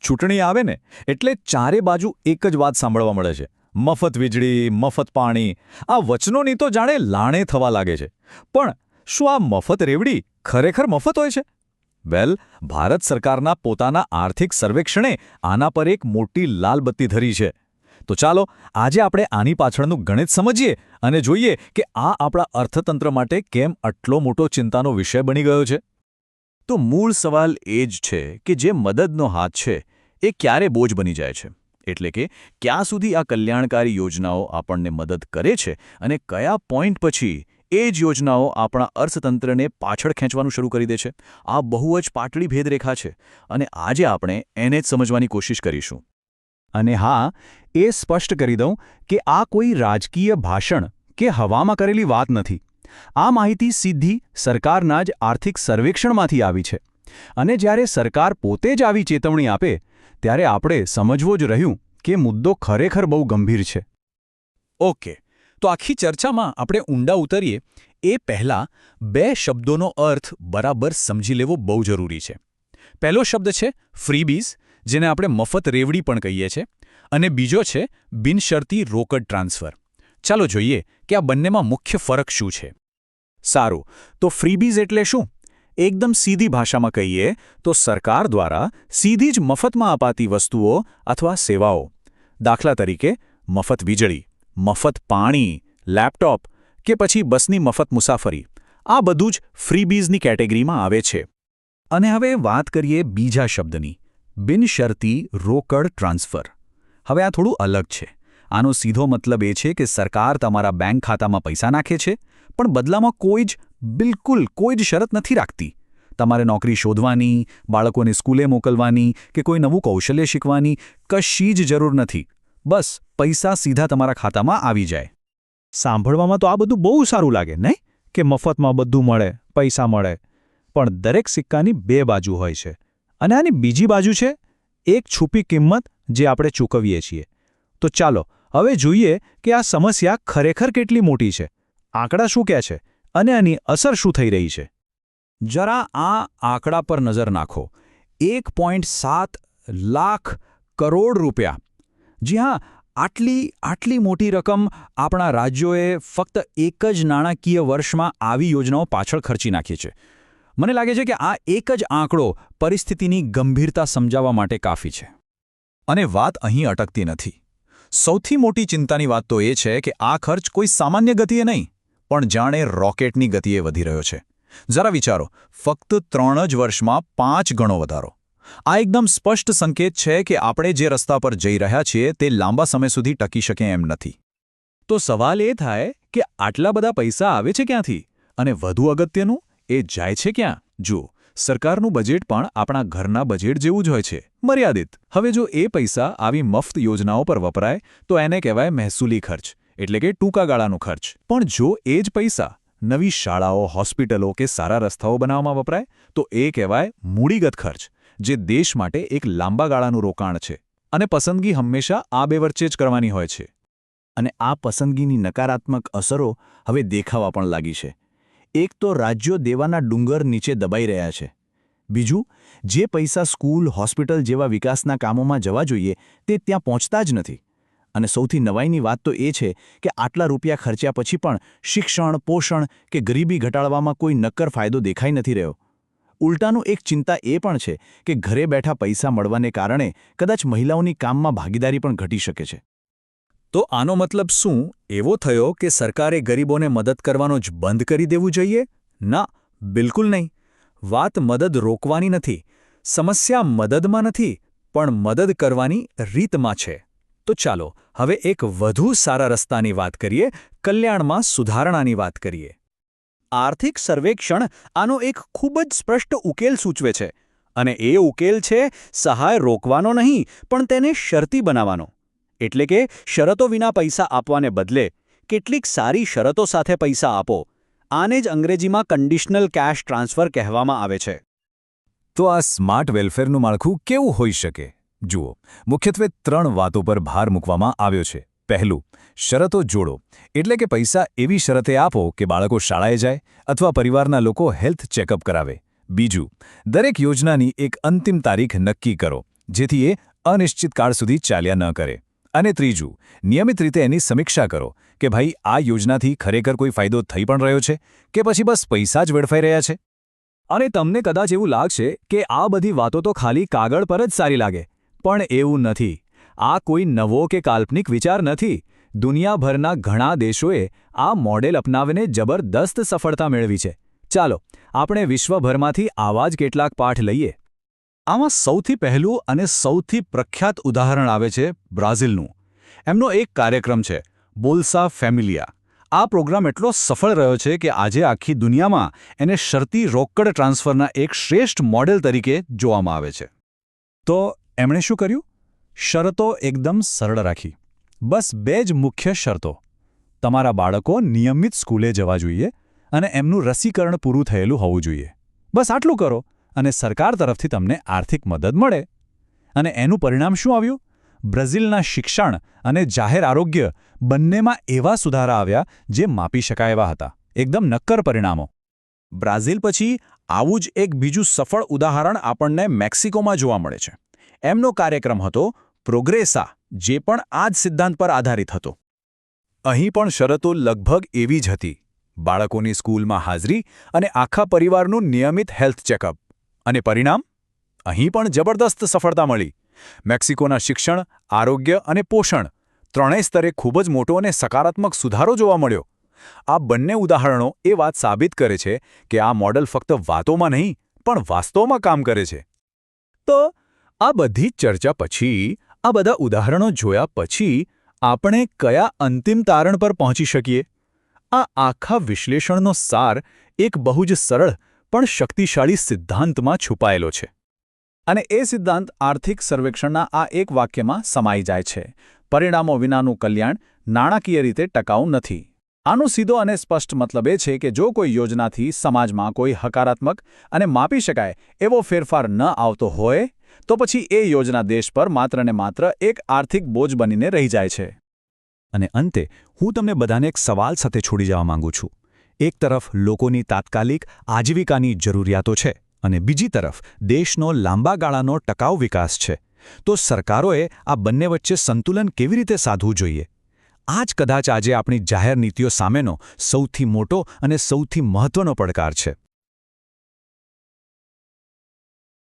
ચૂંટણી આવે ને એટલે ચારે બાજુ એક જ વાત સાંભળવા મળે છે. મફત વીજળી, મફત પાણી. આ વચનોની તો જાણે લાણે થવા લાગે છે. પણ શું આ મફત રેવડી ખરેખર મફત હોય છે? વેલ, ભારત સરકારના પોતાના આર્થિક સર્વેક્ષણે આના પર એક મોટી લાલ બત્તી ધરી છે. તો ચાલો આજે આપણે આની પાછળનું ગણિત સમજીએ અને જોઈએ કે આ આપણા અર્થતંત્ર માટે કેમ આટલો મોટો ચિંતાનો વિષય બની ગયો છે. તો મૂળ સવાલ એ જ છે કે જે મદદનો હાથ છે એ ક્યારે બોજ બની જાય છે. એટલે કે ક્યાં સુધી આ કલ્યાણકારી યોજનાઓ આપણને મદદ કરે છે અને કયા પોઈન્ટ પછી એ જ યોજનાઓ આપણા અર્થતંત્રને પાછળ ખેંચવાનું શરૂ કરી દે છે. આ બહુ જ પાતળી ભેદરેખા છે અને આજે આપણે એને જ સમજવાની કોશિશ કરીશું. અને હા, એ સ્પષ્ટ કરી દઉં કે આ કોઈ રાજકીય ભાષણ કે હવામાં કરેલી વાત નથી. આ માહિતી સીધી સરકારના જ આર્થિક સર્વેક્ષણમાંથી આવી છે. અને જ્યારે સરકાર પોતે જ આવી ચેતવણી આપે ત્યારે આપણે સમજવું જ રહ્યું કે મુદ્દો ખરેખર બહુ ગંભીર છે. ઓકે, તો આખી ચર્ચામાં આપણે ઊંડા ઉતરીએ એ પહેલાં બે શબ્દોનો અર્થ બરાબર સમજી લેવો બહુ જરૂરી છે. પહેલો શબ્દ છે ફ્રીબીઝ, જેને આપણે મફત રેવડી પણ કહીએ છીએ, અને બીજો છે બિનશરતી રોકડ ટ્રાન્સફર. ચાલો જોઈએ કે આ બંનેમાં મુખ્ય ફરક શું છે. સારું, તો ફ્રીબીઝ એટલે શું? એકદમ સીધી ભાષામાં કહીએ તો સરકાર દ્વારા સીધી જ મફતમાં અપાતી વસ્તુઓ અથવા સેવાઓ. દાખલા તરીકે મફત વીજળી, મફત પાણી, લેપટોપ કે પછી બસની મફત મુસાફરી. આ બધું જ ફ્રીબીઝની કેટેગરીમાં આવે છે. અને હવે વાત કરીએ બીજા શબ્દની, બિનશરતી રોકડ ટ્રાન્સફર. હવે આ થોડું અલગ છે. આનો સીધો મતલબ એ છે કે સરકાર તમારા બેંક ખાતામાં પૈસા નાખે છે, પણ બદલામાં બિલકુલ કોઈ જ શરત નથી રાખતી. તમારે નોકરી શોધવાની, બાળકોને સ્કૂલે મોકલવાની કે કોઈ નવું કૌશલ્ય શીખવાની કશી જ જરૂર નથી. બસ પૈસા સીધા તમારા ખાતામાં આવી જાય. સાંભળવામાં તો આ બધું બહુ સારું લાગે, નહીં? કે મફતમાં બધું મળે, પૈસા મળે. પણ દરેક સિક્કાની બે બાજુ હોય છે. અને આની બીજી બાજુ છે એક છુપી કિંમત જે આપણે ચૂકવીએ છીએ. તો ચાલો હવે જોઈએ કે આ સમસ્યા ખરેખર કેટલી મોટી છે. આંકડા શું કહે છે અને આની અસર શું થઈ રહી છે? જરા આ આંકડા પર નજર નાખો. 1.7 લાખ કરોડ રૂપિયા. જી હા, આટલી મોટી રકમ આપણા રાજ્યોએ ફક્ત એક જ નાણાકીય વર્ષમાં આવી યોજનાઓ પાછળ ખર્ચી નાખી છે. મને લાગે છે કે આ એક જ આંકડો પરિસ્થિતિની ગંભીરતા સમજાવવા માટે કાફી છે. અને વાત અહીં અટકતી નથી. સૌથી મોટી ચિંતાની વાત તો એ છે કે આ ખર્ચ કોઈ સામાન્ય ગતિએ નહીં, પણ જાણે રોકેટની ગતિએ વધી રહ્યો છે. જરા વિચારો, ફક્ત 3 જ વર્ષમાં 5 ગણો વધારો. આ એકદમ સ્પષ્ટ સંકેત છે કે આપણે જે રસ્તા પર જઈ રહ્યા છીએ તે લાંબા સમય સુધી ટકી શકે એમ નથી. તો સવાલ એ થાય કે આટલા બધા પૈસા આવે છે ક્યાંથી? અને વધુ અગત્યનું, એ જાય છે ક્યાં? જુઓ, સરકારનું બજેટ પણ આપણા ઘરના બજેટ જેવું જ હોય છે, મર્યાદિત. હવે જો એ પૈસા આવી મફત યોજનાઓ પર વપરાય તો એને કહેવાય મહેસૂલી ખર્ચ, એટલે કે ટૂંકા ગાળાનો ખર્ચ. પણ જો એ જ પૈસા નવી શાળાઓ, હોસ્પિટલો કે સારા રસ્તાઓ બનાવવામાં વપરાય તો એ કહેવાય મૂડીગત ખર્ચ, જે દેશ માટે એક લાંબા ગાળાનું રોકાણ છે. અને પસંદગી હંમેશા આ બે વચ્ચે જ કરવાની હોય છે. અને આ પસંદગીની નકારાત્મક અસરો હવે દેખાવા પણ લાગી છે. એક તો રાજ્યો દેવાના ડુંગર નીચે દબાઈ રહ્યા છે. બીજું, જે પૈસા સ્કૂલ, હોસ્પિટલ જેવા વિકાસના કામોમાં જવા જોઈએ તે ત્યાં પહોંચતા જ નથી. અને સૌથી નવાઈની વાત તો એ છે કે આટલા રૂપિયા ખર્ચ્યા પછી પણ શિક્ષણ, પોષણ કે ગરીબી ઘટાડવામાં કોઈ નક્કર ફાયદો દેખાઈ નથી રહ્યો. ઉલટાનું એક ચિંતા એ પણ છે કે ઘરે બેઠા પૈસા મળવાને કારણે કદાચ મહિલાઓની કામમાં ભાગીદારી પણ ઘટી શકે છે. તો આનો મતલબ શું એવો થયો કે સરકારે ગરીબોને મદદ કરવાનો જ બંધ કરી દેવું જોઈએ? ના, બિલકુલ નહીં. વાત મદદ રોકવાની નથી. સમસ્યા મદદમાં નથી, પણ મદદ કરવાની રીતમાં છે. તો ચાલો હવે એક વધુ સારા રસ્તાની વાત કરીએ, કલ્યાણમાં સુધારણાની વાત કરીએ. આર્થિક સર્વેક્ષણ આનો એક ખૂબ જ સ્પષ્ટ ઉકેલ સૂચવે છે. અને એ ઉકેલ છે સહાય રોકવાનો નહીં, પણ તેને શરતી બનાવવાનો. એટલે કે શરતો વિના પૈસા આપવાને બદલે કેટલીક સારી શરતો સાથે પૈસા આપો. આને જ અંગ્રેજીમાં કન્ડિશનલ કેશ ટ્રાન્સફર કહેવામાં આવે છે. તો આ સ્માર્ટ વેલફેરનું માળખું કેવું હોઈ શકે? જુઓ, મુખ્યત્વે 3 વાતો પર ભાર મૂકવામાં આવ્યો છે. પહેલું, શરતો જોડો, એટલે કે પૈસા એવી શરતે આપો કે બાળકો શાળાએ જાય અથવા પરિવારના લોકો હેલ્થ ચેકઅપ કરાવે. બીજું, દરેક યોજનાની એક અંતિમ તારીખ નક્કી કરો, જેથી એ અનિશ્ચિત કાળ સુધી ચાલ્યા ન કરે. અને ત્રીજું, નિયમિત રીતે એની સમીક્ષા કરો કે ભાઈ આ યોજનાથી ખરેખર કોઈ ફાયદો થઈ પણ રહ્યો છે કે પછી બસ પૈસા જ વેડફાઈ રહ્યા છે. અને તમને કદાચ એવું લાગશે કે આ બધી વાતો તો ખાલી કાગળ પર જ સારી લાગે, પણ એવું નથી. આ કોઈ નવો કે કાલ્પનિક વિચાર નથી. દુનિયાભરના ઘણા દેશોએ આ મોડેલ અપનાવીને જબરદસ્ત સફળતા મેળવી છે. ચાલો આપણે વિશ્વભરમાંથી આવા જ કેટલાક પાઠ લઈએ. આમાં સૌથી પહેલું અને સૌથી પ્રખ્યાત ઉદાહરણ આવે છે બ્રાઝિલનું. એમનો એક કાર્યક્રમ છે બોલ્સા ફેમિલિયા. આ પ્રોગ્રામ એટલો સફળ રહ્યો છે કે આજે આખી દુનિયામાં એને શરતી રોકડ ટ્રાન્સફરના એક શ્રેષ્ઠ મોડેલ તરીકે જોવામાં આવે છે. તો એમણે શું કર્યું? શરતો એકદમ સરળ રાખી. બસ 2 જ મુખ્ય શરતો. તમારા બાળકો નિયમિત સ્કૂલે જવા જોઈએ અને એમનું રસીકરણ પૂરું થયેલું હોવું જોઈએ. બસ આટલું કરો અને સરકાર તરફથી તમને આર્થિક મદદ મળે. અને એનું પરિણામ શું આવ્યું? બ્રાઝિલના શિક્ષણ અને જાહેર આરોગ્ય બંનેમાં એવા સુધારા આવ્યા જે માપી શકાય એવા હતા. એકદમ નક્કર પરિણામો. બ્રાઝિલ પછી આવું જ એક બીજું સફળ ઉદાહરણ આપણને મેક્સિકોમાં જોવા મળે છે. એમનો કાર્યક્રમ હતો પ્રોગ્રેસા, જે પણ આ જ સિદ્ધાંત પર આધારિત હતો. અહીં પણ શરતો લગભગ એવી જ હતી. બાળકોની સ્કૂલમાં હાજરી અને આખા પરિવારનું નિયમિત હેલ્થ ચેકઅપ. અને પરિણામ? અહીં પણ જબરદસ્ત સફળતા મળી. મેક્સિકોના શિક્ષણ, આરોગ્ય અને પોષણ ત્રણેય સ્તરે ખૂબ જ મોટો અને સકારાત્મક સુધારો જોવા મળ્યો. આ બંને ઉદાહરણો એ વાત સાબિત કરે છે કે આ મોડલ ફક્ત વાતોમાં નહીં પણ વાસ્તવમાં કામ કરે છે. તો આ બધી ચર્ચા પછી, આ બધા ઉદાહરણો જોયા પછી આપણે કયા અંતિમ તારણ પર પહોંચી શકીએ? આ આખા વિશ્લેષણનો સાર એક બહુ જ સરળ પણ શક્તિશાળી સિદ્ધાંતમાં છુપાયેલો છે. અને એ સિદ્ધાંત આર્થિક સર્વેક્ષણના આ એક વાક્યમાં સમાઈ જાય છે: પરિણામો વિનાનું કલ્યાણ નાણાકીય રીતે ટકાઉ નથી. આનો સીધો અને સ્પષ્ટ મતલબ એ છે કે જો કોઈ યોજનાથી સમાજમાં કોઈ હકારાત્મક અને માપી શકાય એવો ફેરફાર ન આવતો હોય તો પછી એ યોજના દેશ પર માત્ર ને માત્ર એક આર્થિક બોજ બનીને રહી જાય છે. અને અંતે હું તમને બધાને એક સવાલ સાથે છોડી જવા માંગુ છું. એક તરફ લોકોની તાત્કાલિક આજીવિકાની જરૂરિયાતો છે અને બીજી તરફ દેશનો લાંબા ગાળાનો ટકાઉ વિકાસ છે. તો સરકારોએ આ બંને વચ્ચે સંતુલન કેવી રીતે સાધવું જોઈએ? આ જ કદાચ આજે આપણી જાહેર નીતિઓ સામેનો સૌથી મોટો અને સૌથી મહત્વનો પડકાર છે.